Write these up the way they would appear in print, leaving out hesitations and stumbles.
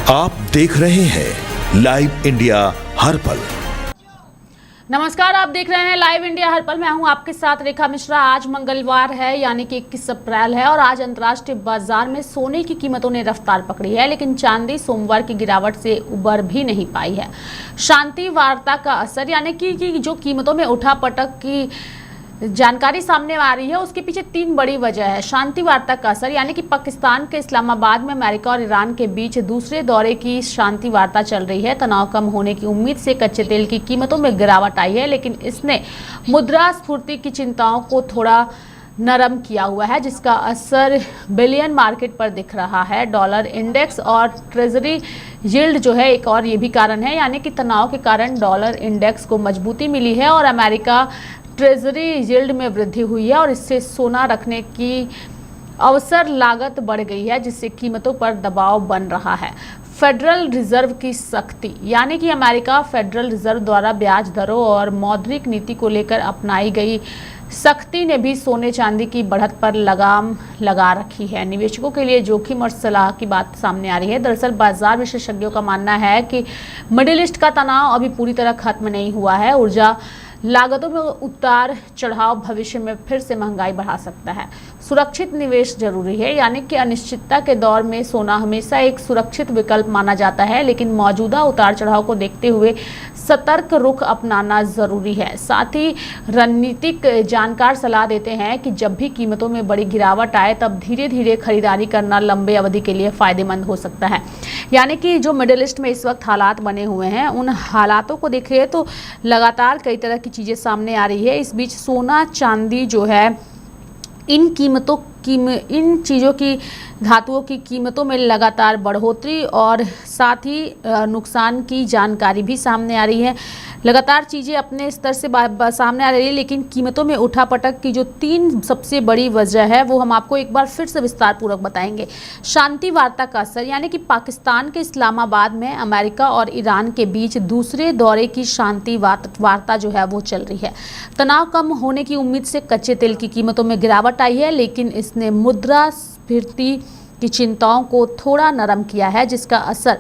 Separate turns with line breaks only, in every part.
आप देख रहे हैं लाइव इंडिया हर पल।
नमस्कार, आप देख रहे हैं लाइव इंडिया हर पल। मैं हूं आपके साथ रेखा मिश्रा। आज मंगलवार है, यानी कि 21 अप्रैल है और आज अंतर्राष्ट्रीय बाजार में सोने की कीमतों ने रफ्तार पकड़ी है, लेकिन चांदी सोमवार की गिरावट से उबर भी नहीं पाई है। शांति वार्ता का असर, यानी कि जो कीमतों में उठापटक की जानकारी सामने आ रही है, उसके पीछे तीन बड़ी वजह है। शांति वार्ता का असर, यानी कि पाकिस्तान के इस्लामाबाद में अमेरिका और ईरान के बीच दूसरे दौरे की शांति वार्ता चल रही है। तनाव कम होने की उम्मीद से कच्चे तेल की कीमतों में गिरावट आई है, लेकिन इसने मुद्रास्फीति की चिंताओं को थोड़ा नरम किया हुआ है, जिसका असर बिलियन मार्केट पर दिख रहा है। डॉलर इंडेक्स और ट्रेजरी यील्ड जो है एक और ये भी कारण है, यानी कि तनाव के कारण डॉलर इंडेक्स को मजबूती मिली है और अमेरिका ट्रेजरी यील्ड में वृद्धि हुई है और इससे सोना रखने की अवसर लागत बढ़ गई है, जिससे कीमतों पर दबाव बन रहा है। फेडरल रिजर्व की सख्ती, यानी कि अमेरिका फेडरल रिजर्व द्वारा ब्याज दरों और मौद्रिक नीति को लेकर अपनाई गई सख्ती ने भी सोने चांदी की बढ़त पर लगाम लगा रखी है। निवेशकों के लिए जोखिम और सलाह की बात सामने आ रही है। दरअसल बाजार विशेषज्ञों का मानना है कि मिडिल ईस्ट का तनाव अभी पूरी तरह खत्म नहीं हुआ है। ऊर्जा लागतों में उतार चढ़ाव भविष्य में फिर से महंगाई बढ़ा सकता है। सुरक्षित निवेश जरूरी है, यानी कि अनिश्चितता के दौर में सोना हमेशा एक सुरक्षित विकल्प माना जाता है, लेकिन मौजूदा उतार चढ़ाव को देखते हुए सतर्क रुख अपनाना जरूरी है। साथ ही रणनीतिक जानकार सलाह देते हैं कि जब भी कीमतों में बड़ी गिरावट आए, तब धीरे धीरे खरीदारी करना लंबे अवधि के लिए फायदेमंद हो सकता है। यानी कि जो मिडिल ईस्ट में इस वक्त हालात बने हुए हैं, उन हालातों को देखिए तो लगातार कई तरह की चीजें सामने आ रही है। इस बीच सोना चांदी जो है, इन चीज़ों की धातुओं की कीमतों में लगातार बढ़ोतरी और साथ ही नुकसान की जानकारी भी सामने आ रही है। लगातार चीज़ें अपने स्तर से सामने आ रही है, लेकिन कीमतों में उठापटक की जो तीन सबसे बड़ी वजह है, वो हम आपको एक बार फिर से विस्तार पूर्वक बताएंगे। शांति वार्ता का असर, यानी कि पाकिस्तान के इस्लामाबाद में अमेरिका और ईरान के बीच दूसरे दौरे की शांति वार्ता जो है वो चल रही है। तनाव कम होने की उम्मीद से कच्चे तेल की कीमतों में गिरावट आई है, लेकिन इसने मुद्रास्फीति की चिंताओं को थोड़ा नरम किया है, जिसका असर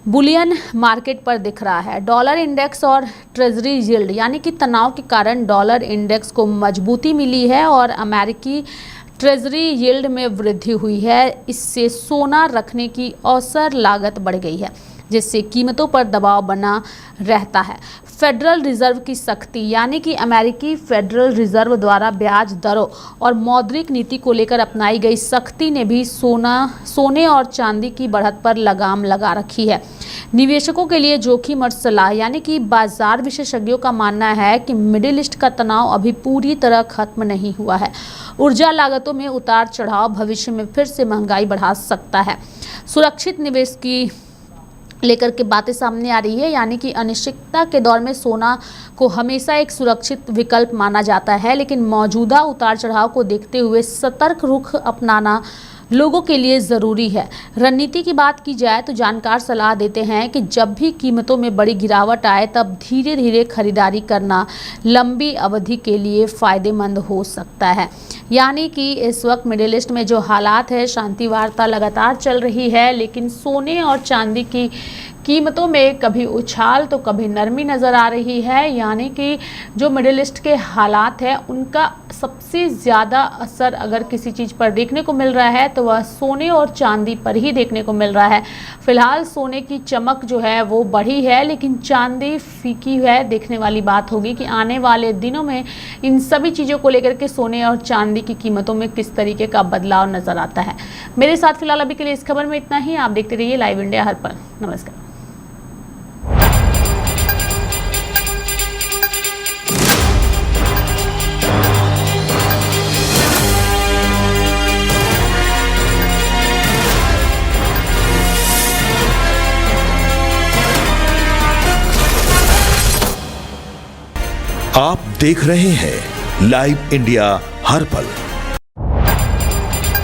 बुलियन मार्केट पर दिख रहा है। डॉलर इंडेक्स और ट्रेजरी यील्ड, यानी कि तनाव के कारण डॉलर इंडेक्स को मजबूती मिली है और अमेरिकी ट्रेजरी यील्ड में वृद्धि हुई है। इससे सोना रखने की औसत लागत बढ़ गई है, जिससे कीमतों पर दबाव बना रहता है। फेडरल रिजर्व की सख्ती, यानी कि अमेरिकी फेडरल रिजर्व द्वारा ब्याज दरों और मौद्रिक नीति को लेकर अपनाई गई सख्ती ने भी सोने और चांदी की बढ़त पर लगाम लगा रखी है। निवेशकों के लिए जोखिम और सलाह, यानी कि बाजार विशेषज्ञों का मानना है कि मिडिल ईस्ट का तनाव अभी पूरी तरह खत्म नहीं हुआ है। ऊर्जा लागतों में उतार चढ़ाव भविष्य में फिर से महंगाई बढ़ा सकता है। सुरक्षित निवेश की लेकर के बातें सामने आ रही है, यानी कि अनिश्चितता के दौर में सोना को हमेशा एक सुरक्षित विकल्प माना जाता है, लेकिन मौजूदा उतार चढ़ाव को देखते हुए सतर्क रुख अपनाना लोगों के लिए ज़रूरी है। रणनीति की बात की जाए तो जानकार सलाह देते हैं कि जब भी कीमतों में बड़ी गिरावट आए, तब धीरे धीरे खरीदारी करना लंबी अवधि के लिए फ़ायदेमंद हो सकता है। यानी कि इस वक्त मिडिल ईस्ट में जो हालात है, शांति वार्ता लगातार चल रही है, लेकिन सोने और चांदी की कीमतों में कभी उछाल तो कभी नरमी नज़र आ रही है। यानी कि जो मिडिल ईस्ट के हालात है, उनका सबसे ज़्यादा असर अगर किसी चीज़ पर देखने को मिल रहा है तो वह सोने और चांदी पर ही देखने को मिल रहा है। फिलहाल सोने की चमक जो है वो बढ़ी है, लेकिन चांदी फीकी है। देखने वाली बात होगी कि आने वाले दिनों में इन सभी चीज़ों को लेकर के सोने और चांदी की कीमतों में किस तरीके का बदलाव नज़र आता है। मेरे साथ फिलहाल अभी के लिए इस खबर में इतना ही। आप देखते रहिए लाइव इंडिया हर पल। नमस्कार।
आप देख रहे हैं लाइव इंडिया हर पल।